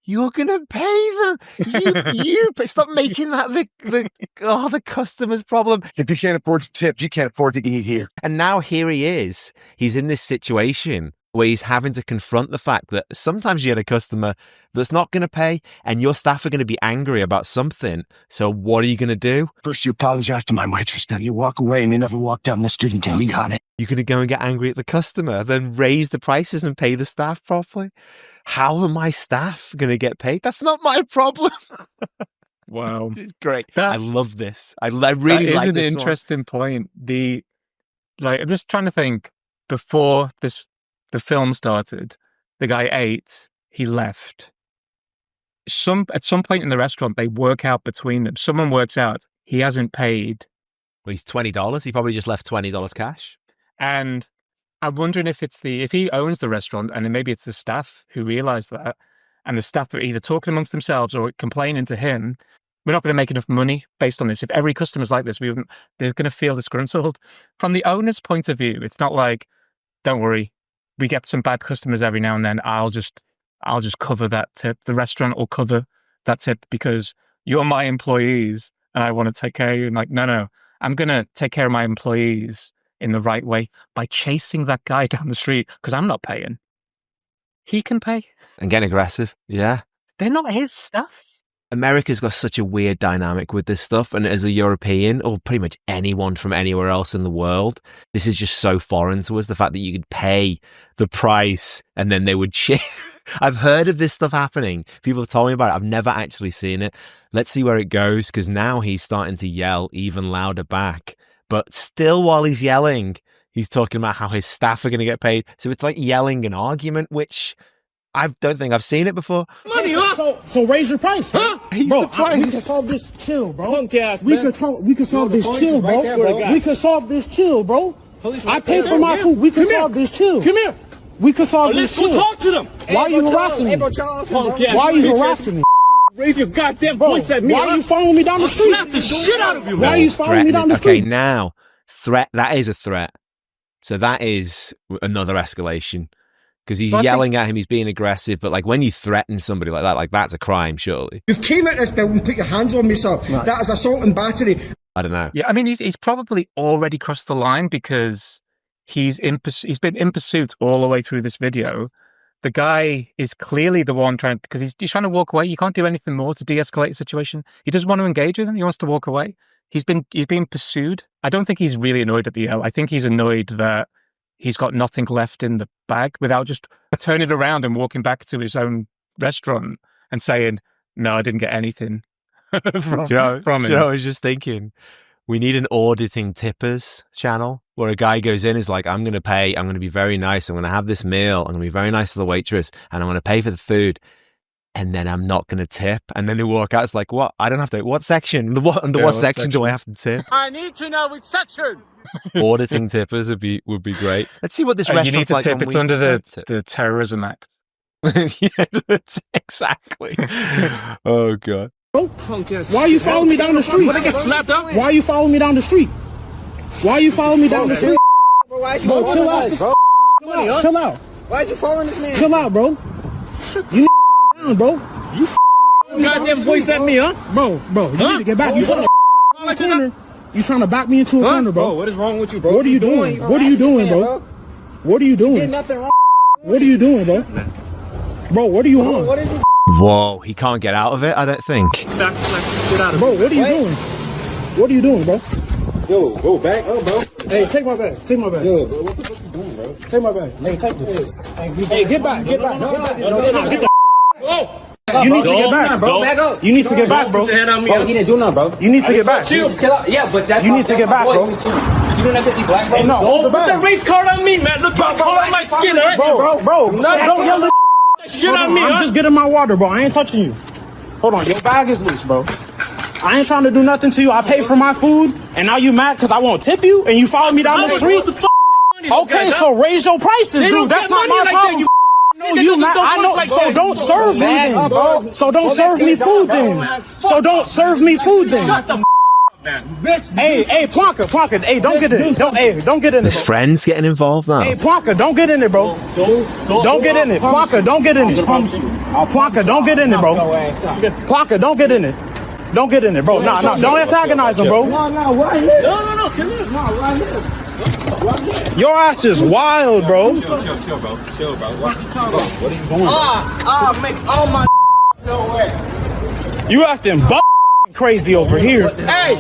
You're going to pay them. You stop making that the customer's problem. If you can't afford to tip, you can't afford to eat here. And now here he is. He's in this situation where he's having to confront the fact that sometimes you get a customer that's not going to pay and your staff are going to be angry about something. So what are you going to do? First, you apologize to my waitress. Now you walk away and you never walk down the street until you got it. You're going to go and get angry at the customer, then raise the prices and pay the staff properly. How are my staff going to get paid? That's not my problem. Wow. It's great. I love this. I really like this. That is an interesting point. I'm just trying to think, before the film started, the guy ate, he left. At some point in the restaurant, they work out between them. Someone works out, he hasn't paid. Well, he's $20. He probably just left $20 cash. And I'm wondering if he owns the restaurant and then maybe it's the staff who realize that, and the staff are either talking amongst themselves or complaining to him. We're not going to make enough money based on this. If every customer's like this, they're going to feel disgruntled. From the owner's point of view, it's not like, don't worry, we get some bad customers every now and then. I'll just cover that tip. The restaurant will cover that tip because you're my employees and I want to take care of you. And like, no, I'm going to take care of my employees in the right way by chasing that guy down the street because I'm not paying. He can pay. And get aggressive. Yeah. They're not his stuff. America's got such a weird dynamic with this stuff. And as a European, or pretty much anyone from anywhere else in the world, this is just so foreign to us. The fact that you could pay the price and then they would chip. I've heard of this stuff happening. People have told me about it. I've never actually seen it. Let's see where it goes, because now he's starting to yell even louder back. But still, while he's yelling, he's talking about how his staff are going to get paid. So it's like yelling an argument, which I don't think I've seen it before. Money, huh? So raise your price, huh? Bro, we can solve this chill, bro. We can solve this chill, bro. We can solve this chill, bro. I pay for my food. We can solve this chill. Come here. We can solve this chill. Let's go talk to them. Why are you harassing me? Why are you harassing me? Raise your goddamn voice at me. Why are you following me down the street? I'll slap the shit out of you. Why are you following me down the street? Okay, now, threat. That is a threat. So that is another escalation. Because he's yelling at him, he's being aggressive, but like when you threaten somebody like that's a crime, surely. You came at this building and put your hands on me, sir. Right. That is assault and battery. I don't know. Yeah, I mean, he's probably already crossed the line, because he's been in pursuit all the way through this video. The guy is clearly the one because he's trying to walk away. You can't do anything more to de-escalate the situation. He doesn't want to engage with him. He wants to walk away. He's being pursued. I don't think he's really annoyed at the yell. I think he's annoyed that he's got nothing left in the bag without just turning it around and walking back to his own restaurant and saying, "No, I didn't get anything from him." I was just thinking, we need an auditing tippers channel where a guy goes in, is like, I'm going to pay, I'm going to be very nice, I'm going to have this meal, I'm going to be very nice to the waitress, and I'm going to pay for the food, and then I'm not going to tip. And then they walk out, it's like, what? I don't have to, what section? Under what section do I have to tip? I need to know which section. Auditing tippers would be great. Let's see what this restaurant's you need to like. tip. It's under the Terrorism Act. Yeah, exactly. Oh, God. Why are you following me down the street? When I get slapped up? Why are you following me down the street? Why are you following me down the street? Bro, chill out, bro. Chill out. Why are you following this man? Chill out, bro. You need to down, bro. You goddamn voice at me, huh? Bro, you need to get back. You trying to corner. You trying to back me into a corner, bro. What is wrong with you, bro? What are you doing? What are you doing, bro? What are you doing? Nothing wrong. What are you doing, bro? Bro, what are you on? What is it? Whoa, he can't get out of it, I don't think. Bro, what are you doing? What are you doing, bro? Yo, go back up, bro. Hey, take my bag. Take my bag. Yo, bro, what the fuck you doing, bro? Take my bag. Hey, take this. Hey, get back. Get back. No, get the You need to get back, bro. Back up. You need to get back, bro. He didn't do nothing, bro. You need to get back. Chill out. Yeah, but that's you need to get back, bro. You don't have to see black, bro. Hey, no, Don't put that race card on me, man. Look at the color of my skin, all right? Bro. Don't yell at shit on me, I'm just getting my water, bro. I ain't touching you. Hold on, your bag is loose, bro. I ain't trying to do nothing to you. I pay for my food, and now you mad because I won't tip you, and you follow me down the street? Okay, so raise your prices, dude. That's not my problem. You mad? I know. So don't serve me then, bro. So don't serve me food then. So don't serve me food then. Shut the Hey, Plonka. Hey, don't get in it. Don't get in it. His friends getting involved now. Hey, Plonka, don't get in it, bro. Don't get in it. Plonka, don't get in it. Plonka, don't get in it, bro. Plonka, don't get in it. Don't get in it, bro. Nah, don't antagonize him, bro. No, right here. No, come here. No, right here. Your ass is wild, bro. Chill, bro. What are you talking about? What are you doing? Make all my no way. You acting crazy over here. Hey!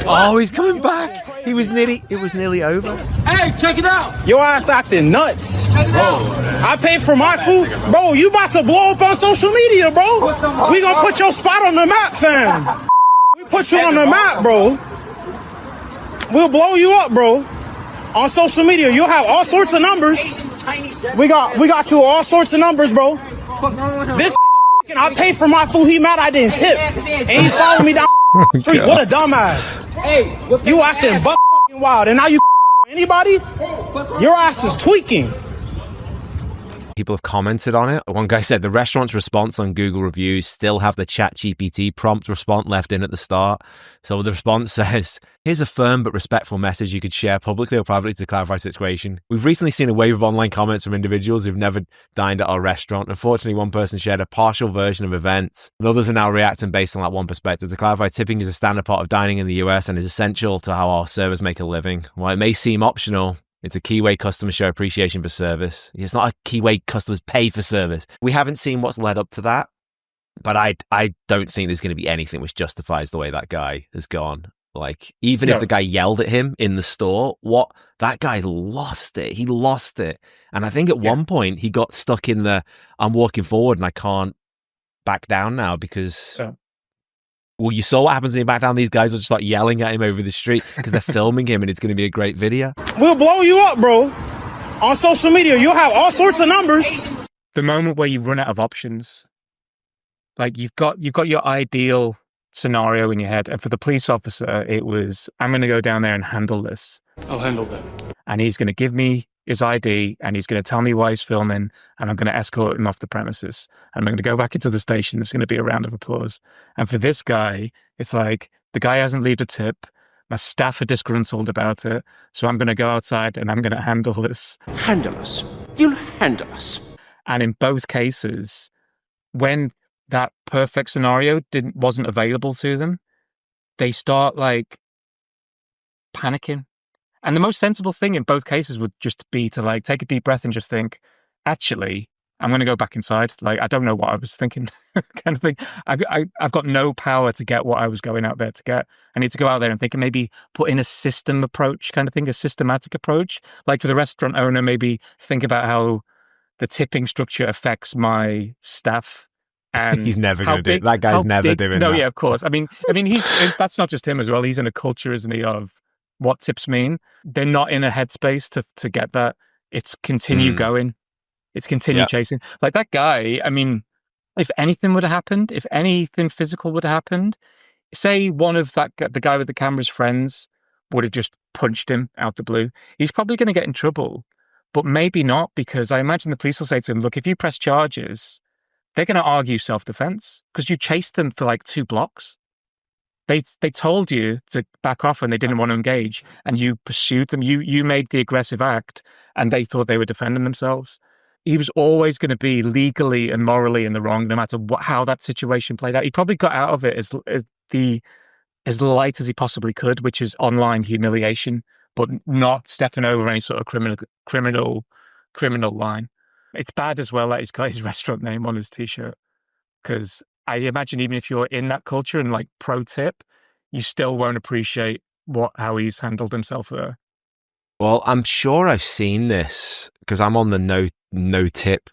Oh, he's coming back. It was nearly over. Hey, check it out. Your ass acting nuts. Check it out. I pay for my food. Bro, you about to blow up on social media, bro. We gonna put your spot on the map, fam. We put you on the map, bro. We'll blow you up, bro. On social media, you'll have all sorts of numbers. We got you all sorts of numbers, bro. This I pay for my food. He mad I didn't tip, and he followed me down the street. What a dumbass! Hey, You acting fucking wild, and now you anybody? Your ass is tweaking. People have commented on it. One guy said the restaurant's response on Google reviews still have the ChatGPT prompt response left in at the start. So the response says, here's a firm but respectful message you could share publicly or privately to clarify the situation. We've recently seen a wave of online comments from individuals who've never dined at our restaurant. Unfortunately, one person shared a partial version of events, and others are now reacting based on that one perspective. To clarify, tipping is a standard part of dining in the US and is essential to how our servers make a living. While it may seem optional, it's a key way customers show appreciation for service. It's not a key way customers pay for service. We haven't seen what's led up to that. But I don't think there's going to be anything which justifies the way that guy has gone. Like, even if the guy yelled at him in the store, that guy lost it. He lost it. And I think at one point he got stuck in I'm walking forward and I can't back down now because, well, you saw what happens when you back down. These guys will just start yelling at him over the street because they're filming him and it's going to be a great video. We'll blow you up, bro. On social media, you'll have all sorts of numbers. The moment where you run out of options, like you've got your ideal scenario in your head. And for the police officer, it was, I'm going to go down there and handle this. I'll handle that. And he's going to give me his ID and he's going to tell me why he's filming and I'm going to escort him off the premises. And I'm going to go back into the station. There's going to be a round of applause. And for this guy, it's like, the guy hasn't left a tip. My staff are disgruntled about it. So I'm going to go outside and I'm going to handle this. Handle us. You'll handle us. And in both cases, when that perfect scenario wasn't available to them, they start like panicking. And the most sensible thing in both cases would just be to like take a deep breath and just think, actually, I'm going to go back inside. Like, I don't know what I was thinking kind of thing. I've got no power to get what I was going out there to get. I need to go out there and think and maybe put in a system approach kind of thing, a systematic approach. Like for the restaurant owner, maybe think about how the tipping structure affects my staff. And he's never going to do it. That guy's never doing that. No, yeah, of course. I mean, that's not just him as well. He's in a culture, isn't he, of what tips mean. They're not in a headspace to get that. It's continue going. It's continue chasing. Like that guy, I mean, if anything would have happened, if anything physical would have happened, say one of the guy with the camera's friends would have just punched him out the blue, he's probably going to get in trouble. But maybe not, because I imagine the police will say to him, look, if you press charges, they're going to argue self-defense because you chased them for like 2 blocks. They told you to back off when they didn't want to engage and you pursued them. You made the aggressive act and they thought they were defending themselves. He was always going to be legally and morally in the wrong no matter how that situation played out. He probably got out of it as light as he possibly could, which is online humiliation, but not stepping over any sort of criminal line. It's bad as well that he's got his restaurant name on his T-shirt, because I imagine even if you're in that culture and like pro tip, you still won't appreciate how he's handled himself there. Well, I'm sure I've seen this because I'm on the no tip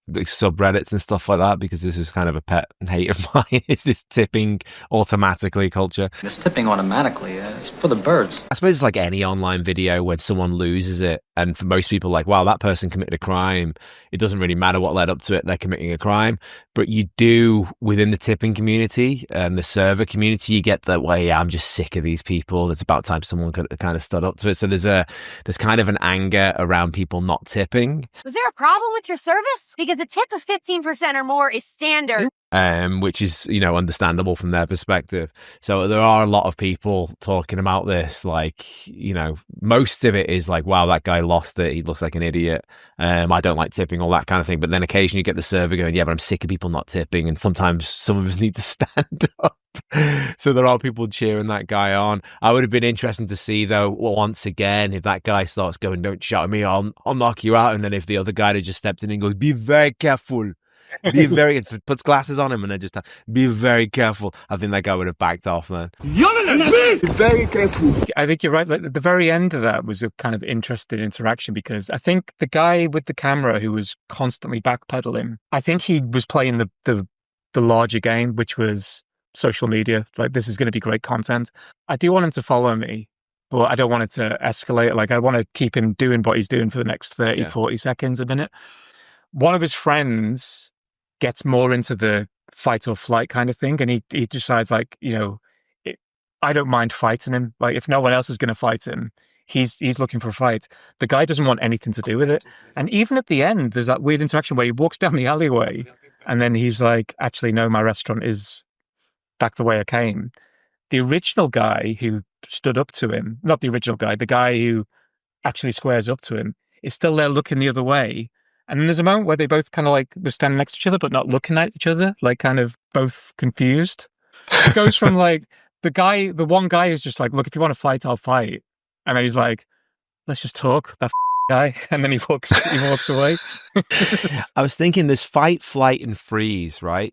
subreddits and stuff like that, because this is kind of a pet hate of mine, is this tipping automatically culture. This tipping automatically, it's for the birds. I suppose it's like any online video when someone loses it, and for most people, like, wow, that person committed a crime. It doesn't really matter what led up to it, they're committing a crime. But you do, within the tipping community and the server community, you get that way, I'm just sick of these people. It's about time someone could kind of stood up to it. So there's kind of an anger around people not tipping. Was there a problem with your service? Because a tip of 15% or more is standard. Which is, understandable from their perspective. So there are a lot of people talking about this, like, most of it is like, wow, that guy lost it. He looks like an idiot. I don't like tipping, all that kind of thing. But then occasionally you get the server going, yeah, but I'm sick of people not tipping. And sometimes some of us need to stand up. So there are people cheering that guy on. I would have been interesting to see, though, once again, if that guy starts going, don't shout at me, I'll knock you out. And then if the other guy had just stepped in and goes, be very careful. Puts glasses on him and then just be very careful. I think that guy would have backed off then. Be very careful. I think you're right. Like, the very end of that was a kind of interesting interaction, because I think the guy with the camera who was constantly backpedaling, I think he was playing the larger game, which was social media. Like, this is going to be great content. I do want him to follow me, but I don't want it to escalate. Like, I want to keep him doing what he's doing for the next 30, 40 seconds, a minute. One of his friends gets more into the fight or flight kind of thing. And he decides, like, I don't mind fighting him. Like, if no one else is going to fight him, he's looking for a fight. The guy doesn't want anything to do with it. And even at the end, there's that weird interaction where he walks down the alleyway and then he's like, actually, no, my restaurant is back the way I came. The original guy who stood up to him, not the original guy, the guy who actually squares up to him, is still there looking the other way. And then there's a moment where they both kind of like were standing next to each other, but not looking at each other, like kind of both confused. It goes from like the one guy is just like, look, if you want to fight, I'll fight. And then he's like, let's just talk, that guy. And then he walks away. I was thinking this fight, flight and freeze, right?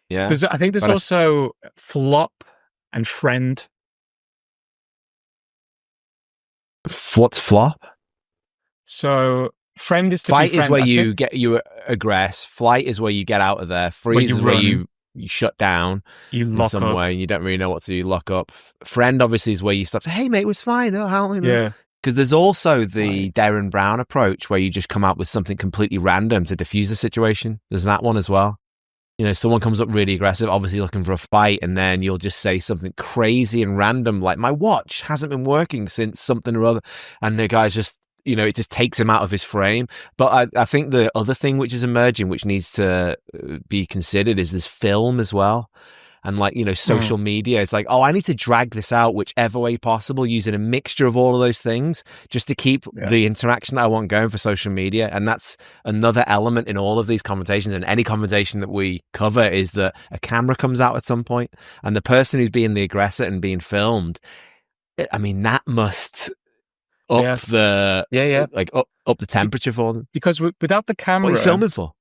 Yeah. I think there's also flop and friend. What's flop? So friend is to fight be friend, is where you aggress. Flight is where you get out of there. Freeze is where you shut down. You lock some up. way. And you don't really know what to do. You lock up. Friend obviously is where you stop. Hey mate, it was fine. Oh, how? Yeah. Because there's also the Darren Brown approach where you just come up with something completely random to diffuse the situation. There's that one as well. You know, someone comes up really aggressive, obviously looking for a fight, and then you'll just say something crazy and random, like, my watch hasn't been working since something or other. And the guy's just, you know, it just takes him out of his frame. But I think the other thing which is emerging, which needs to be considered, is this film as well. And like, you know, social media, it's like, oh, I need to drag this out whichever way possible, using a mixture of all of those things just to keep the interaction that I want going for social media. And that's another element in all of these conversations, and any conversation that we cover, is that a camera comes out at some point, and the person who's being the aggressor and being filmed, I mean, that must up the like up the temperature for them. Because without the camera, what are you filming for?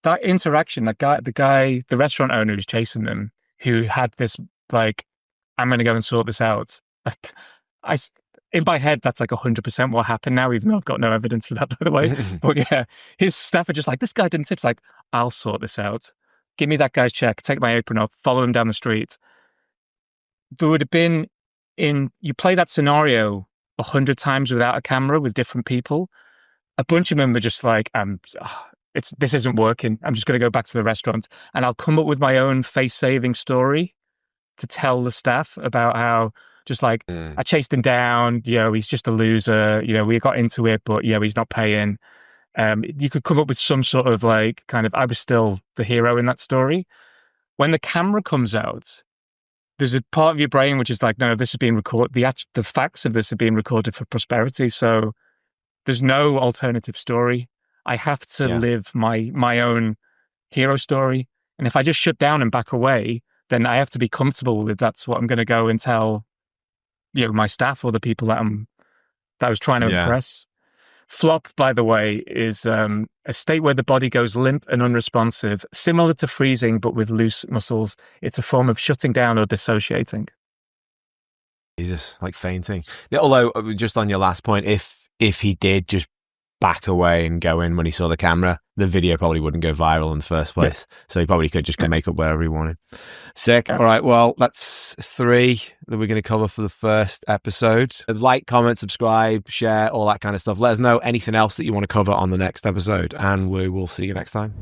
That interaction, the restaurant owner who's chasing them, who had this, like, I'm going to go and sort this out. In my head, that's like 100% what happened now, even though I've got no evidence for that, by the way. But yeah, his staff are just like, this guy didn't tip. It's like, I'll sort this out. Give me that guy's check, take my apron off, follow him down the street. There would have been, you play that scenario 100 times without a camera with different people. A bunch of them are just like, this isn't working. I'm just going to go back to the restaurant, and I'll come up with my own face-saving story to tell the staff about how, just like, I chased him down, you know, he's just a loser, you know, we got into it, but, you know, he's not paying. You could come up with some sort of, like, kind of, I was still the hero in that story. When the camera comes out, there's a part of your brain which is like, no, this is being recorded. The facts of this are being recorded for prosperity. So there's no alternative story. I have to live my own hero story. And if I just shut down and back away, then I have to be comfortable with that's what I'm going to go and tell, you know, my staff or the people that I was trying to impress. Flop, by the way, is a state where the body goes limp and unresponsive, similar to freezing, but with loose muscles. It's a form of shutting down or dissociating. Jesus, like fainting. Yeah, although, just on your last point, if he did just back away and go in when he saw the camera, the video probably wouldn't go viral in the first place. So he probably could just make up wherever he wanted. Sick. All right, well, that's 3 that we're going to cover for the first episode. Like, comment, subscribe, share, all that kind of stuff. Let us know anything else that you want to cover on the next episode, and we will see you next time.